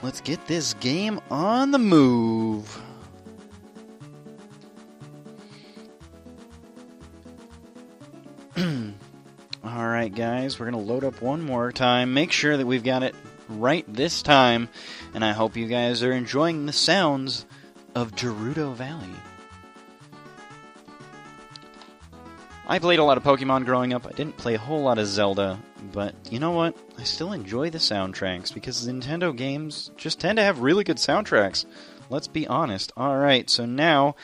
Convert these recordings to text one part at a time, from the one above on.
Let's get this game on the move. Alright guys, we're going to load up one more time. Make sure that we've got it right this time. And I hope you guys are enjoying the sounds of Gerudo Valley. I played a lot of Pokemon growing up. I didn't play a whole lot of Zelda. But you know what? I still enjoy the soundtracks because Nintendo games just tend to have really good soundtracks. Let's be honest. Alright, so now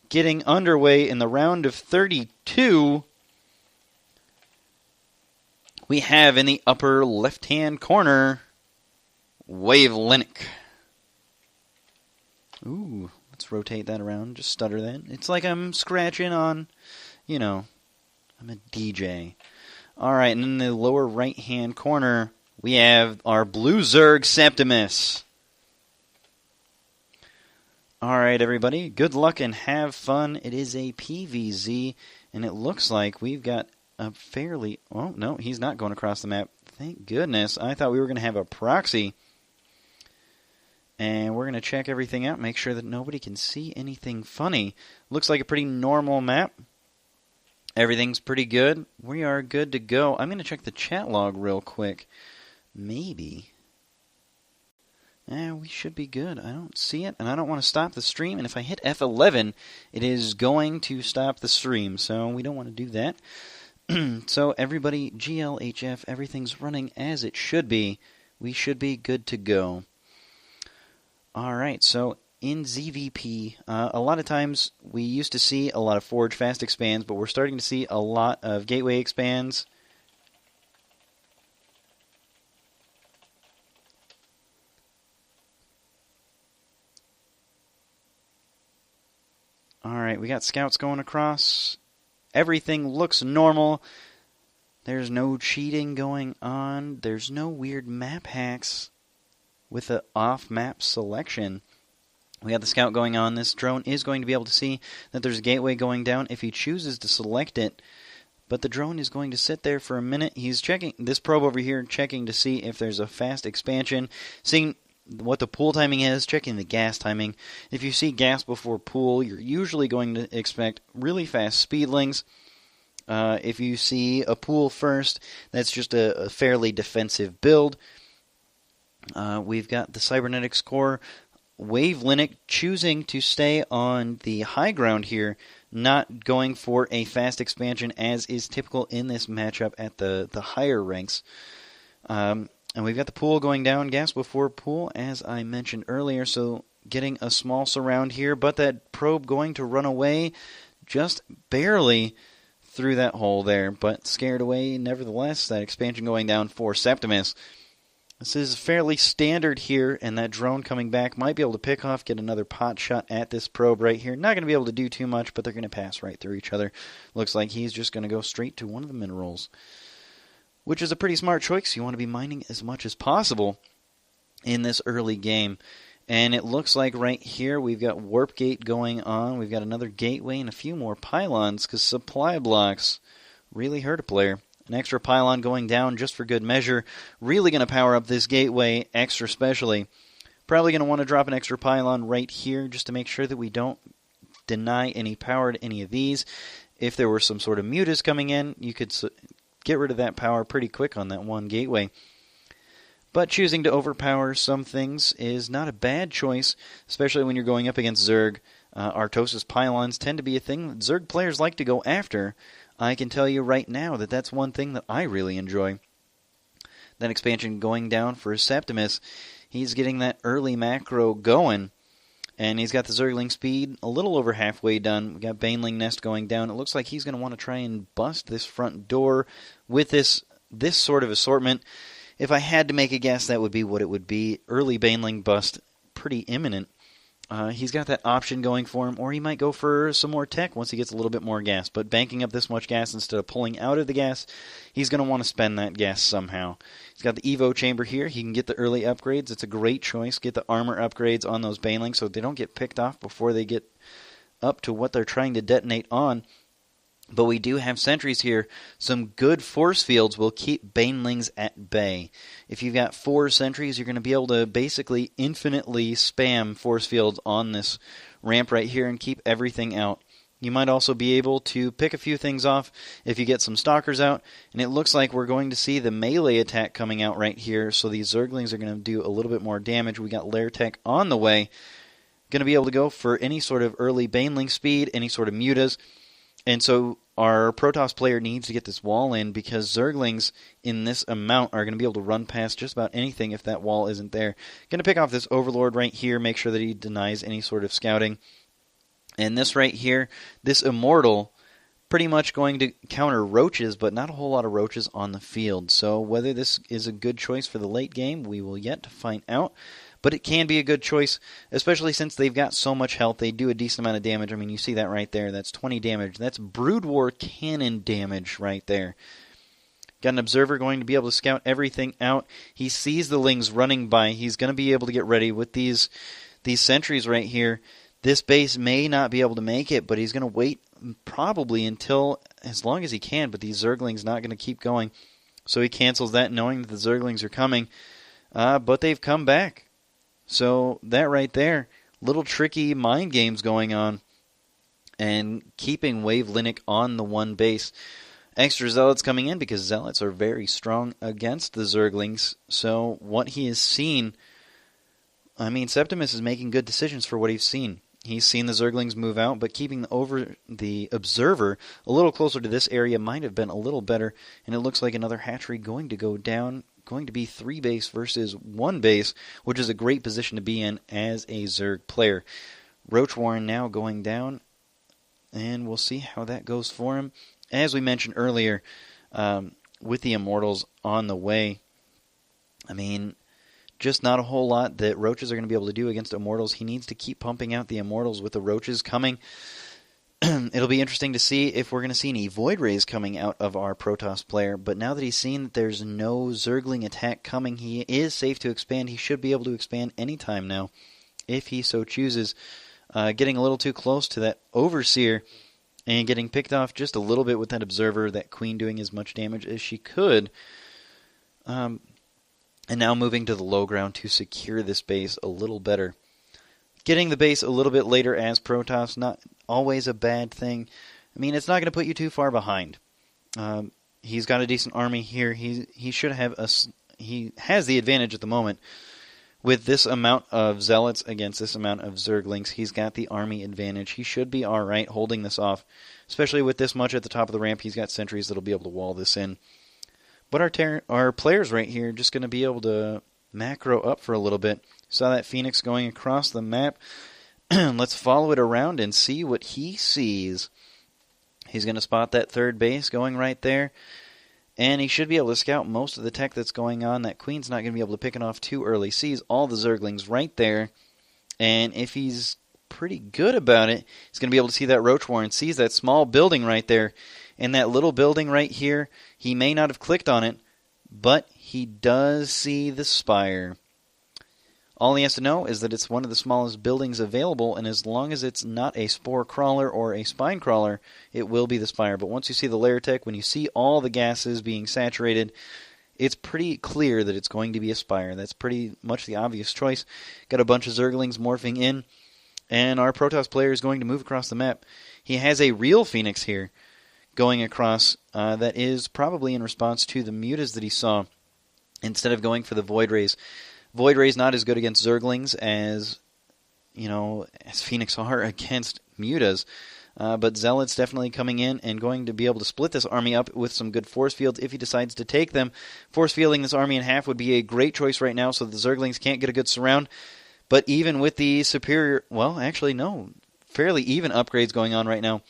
getting underway in the round of 32... we have in the upper left-hand corner, WaveLynic. Ooh, let's rotate that around, just stutter that. It's like I'm scratching on, you know, I'm a DJ. Alright, and in the lower right-hand corner, we have our blue Zerg Septimus. Alright, everybody, good luck and have fun. It is a PVZ, and it looks like we've got a fairly... oh, no, he's not going across the map. Thank goodness. I thought we were going to have a proxy. And we're going to check everything out, make sure that nobody can see anything funny. Looks like a pretty normal map. Everything's pretty good. We are good to go. I'm going to check the chat log real quick. Maybe. We should be good. I don't see it, and I don't want to stop the stream. And if I hit F11, it is going to stop the stream. So we don't want to do that. So everybody, GLHF, everything's running as it should be. We should be good to go. Alright, so in ZVP, a lot of times we used to see a lot of Forge Fast expands, but we're starting to see a lot of Gateway expands. Alright, we got scouts going across. Everything looks normal. There's no cheating going on. There's no weird map hacks with the off-map selection. We got the scout going on. This drone is going to be able to see that there's a gateway going down if he chooses to select it. But the drone is going to sit there for a minute. He's checking this probe over here, checking to see if there's a fast expansion, seeing what the pool timing is, checking the gas timing. If you see gas before pool, you're usually going to expect really fast speedlings. If you see a pool first, that's just a fairly defensive build. We've got the Cybernetics core. WaveLynic choosing to stay on the high ground here, not going for a fast expansion as is typical in this matchup at the higher ranks. And we've got the pool going down, gas before pool, as I mentioned earlier, so getting a small surround here, but that probe going to run away just barely through that hole there, but scared away nevertheless. That expansion going down for Septimus. This is fairly standard here, and that drone coming back might be able to pick off, get another pot shot at this probe right here. Not going to be able to do too much, but they're going to pass right through each other. Looks like he's just going to go straight to one of the minerals, which is a pretty smart choice. You want to be mining as much as possible in this early game. And it looks like right here we've got Warp Gate going on. We've got another gateway and a few more pylons because supply blocks really hurt a player. An extra pylon going down just for good measure. Really going to power up this gateway extra specially. Probably going to want to drop an extra pylon right here just to make sure that we don't deny any power to any of these. If there were some sort of mutas coming in, you could get rid of that power pretty quick on that one gateway. But choosing to overpower some things is not a bad choice, especially when you're going up against Zerg. Artosis pylons tend to be a thing that Zerg players like to go after. I can tell you right now that that's one thing that I really enjoy. That expansion going down for Septimus, he's getting that early macro going. And he's got the Zergling speed a little over halfway done. We've got Baneling Nest going down. It looks like he's going to want to try and bust this front door with this sort of assortment. If I had to make a guess, that would be what it would be. Early Baneling bust, pretty imminent. He's got that option going for him, or he might go for some more tech once he gets a little bit more gas. But banking up this much gas instead of pulling out of the gas, he's going to want to spend that gas somehow. He's got the Evo chamber here. He can get the early upgrades. It's a great choice. Get the armor upgrades on those Banelings so they don't get picked off before they get up to what they're trying to detonate on. But we do have sentries here. Some good force fields will keep banelings at bay. If you've got 4 sentries, you're going to be able to basically infinitely spam force fields on this ramp right here and keep everything out. You might also be able to pick a few things off if you get some stalkers out. And it looks like we're going to see the melee attack coming out right here. So these Zerglings are going to do a little bit more damage. We got Lair Tech on the way. Going to be able to go for any sort of early baneling speed, any sort of mutas. And so our Protoss player needs to get this wall in because Zerglings in this amount are going to be able to run past just about anything if that wall isn't there. Going to pick off this Overlord right here, make sure that he denies any sort of scouting. And this right here, this Immortal, pretty much going to counter roaches, but not a whole lot of roaches on the field. So whether this is a good choice for the late game, we will yet to find out. But it can be a good choice, especially since they've got so much health. They do a decent amount of damage. I mean, you see that right there. That's 20 damage. That's Brood War cannon damage right there. Got an Observer going to be able to scout everything out. He sees the Lings running by. He's going to be able to get ready with these sentries right here. This base may not be able to make it, but he's going to wait probably until as long as he can. But these Zerglings not going to keep going. So he cancels that knowing that the Zerglings are coming. But they've come back. So that right there, little tricky mind games going on and keeping WaveLynic on the one base. Extra Zealots coming in because Zealots are very strong against the Zerglings. So what he has seen, I mean, Septimus is making good decisions for what he's seen. He's seen the Zerglings move out, but keeping the Observer a little closer to this area might have been a little better. And it looks like another hatchery going to go down. Going to be 3 base versus 1 base, which is a great position to be in as a Zerg player. Roach Warren now going down, and we'll see how that goes for him. As we mentioned earlier, with the Immortals on the way, I mean, just not a whole lot that Roaches are going to be able to do against Immortals. He needs to keep pumping out the Immortals with the Roaches coming. It'll be interesting to see if we're going to see any Void Rays coming out of our Protoss player, but now that he's seen that there's no Zergling attack coming, he is safe to expand. He should be able to expand anytime now, if he so chooses. Getting a little too close to that Overseer and getting picked off just a little bit with that Observer, that Queen doing as much damage as she could. And now moving to the low ground to secure this base a little better. Getting the base a little bit later as Protoss, not always a bad thing. I mean, it's not going to put you too far behind. He's got a decent army here. He should have he has the advantage at the moment. With this amount of Zealots against this amount of Zerglings, he's got the army advantage. He should be alright holding this off. Especially with this much at the top of the ramp, he's got sentries that'll be able to wall this in. But our players right here are just going to be able to macro up for a little bit. Saw that Phoenix going across the map. Let's follow it around and see what he sees. He's going to spot that 3rd base going right there. And he should be able to scout most of the tech that's going on. That Queen's not going to be able to pick it off too early. Sees all the Zerglings right there. And if he's pretty good about it, he's going to be able to see that Roach Warren. Sees that small building right there. And that little building right here, he may not have clicked on it, but he does see the spire. All he has to know is that it's one of the smallest buildings available, and as long as it's not a spore crawler or a spine crawler, it will be the spire. But once you see the layer tech, when you see all the gases being saturated, it's pretty clear that it's going to be a spire. That's pretty much the obvious choice. Got a bunch of Zerglings morphing in, and our Protoss player is going to move across the map. He has a real Phoenix here going across that is probably in response to the mutas that he saw instead of going for the Void Rays. Void Ray's not as good against Zerglings as Phoenix are against mutas. But Zealot's definitely coming in and going to be able to split this army up with some good force fields if he decides to take them. Force fielding this army in half would be a great choice right now so the Zerglings can't get a good surround. But even with the superior, fairly even upgrades going on right now.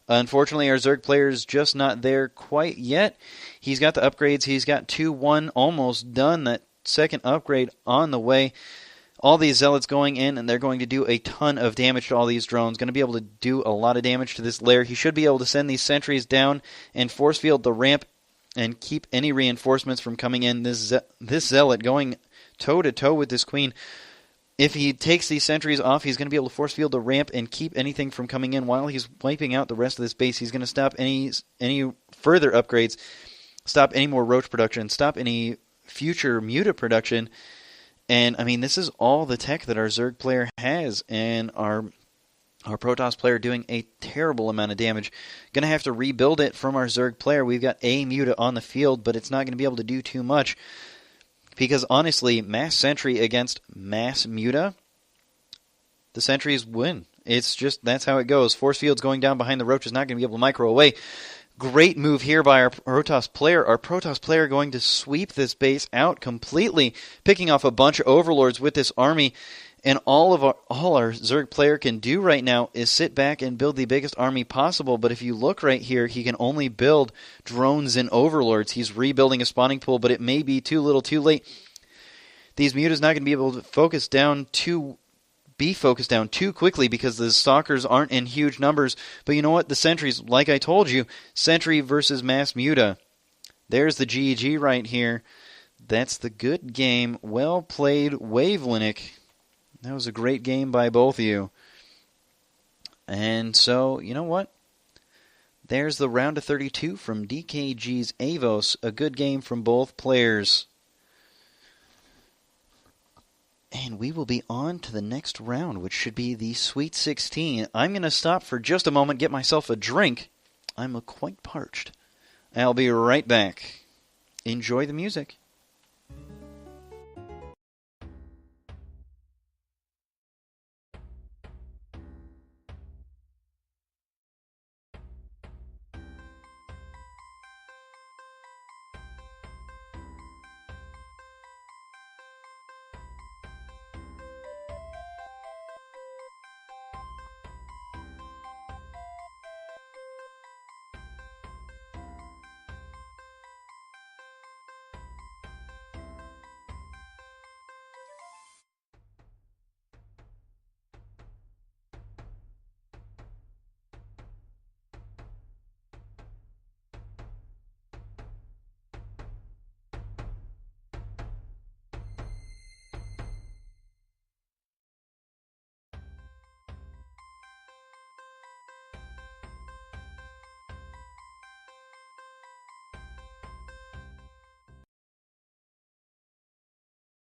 Unfortunately, our Zerg player is just not there quite yet. He's got the upgrades. He's got 2-1 almost done. That second upgrade on the way. All these Zealots going in, and they're going to do a ton of damage to all these drones. Going to be able to do a lot of damage to this lair. He should be able to send these sentries down and force field the ramp and keep any reinforcements from coming in. This Zealot going toe-to-toe with this Queen. if he takes these sentries off, he's going to be able to force field the ramp and keep anything from coming in while he's wiping out the rest of this base. He's going to stop any further upgrades, stop any more Roach production, stop any future Muta production. And, I mean, this is all the tech that our Zerg player has, and our Protoss player doing a terrible amount of damage. Going to have to rebuild it from our Zerg player. We've got a Muta on the field, but it's not going to be able to do too much. Because, honestly, mass sentry against mass Muta, the sentries win. It's just, that's how it goes. Force field's going down behind the Roach is not going to be able to micro away. Great move here by our Protoss player. Our Protoss player going to sweep this base out completely, picking off a bunch of Overlords with this army. And all our Zerg player can do right now is sit back and build the biggest army possible. But if you look right here, he can only build drones and Overlords. He's rebuilding a spawning pool, but it may be too little too late. These Muta's not going to be able to focused down too quickly because the Stalkers aren't in huge numbers. But you know what? The Sentries, like I told you, Sentry versus Mass Muta. There's the GG right here. That's the good game. Well played, WaveLynic. That was a great game by both of you. And so, you know what? There's the round of 32 from DKG's Avos. A good game from both players. And we will be on to the next round, which should be the Sweet 16. I'm going to stop for just a moment, get myself a drink. I'm quite parched. I'll be right back. Enjoy the music.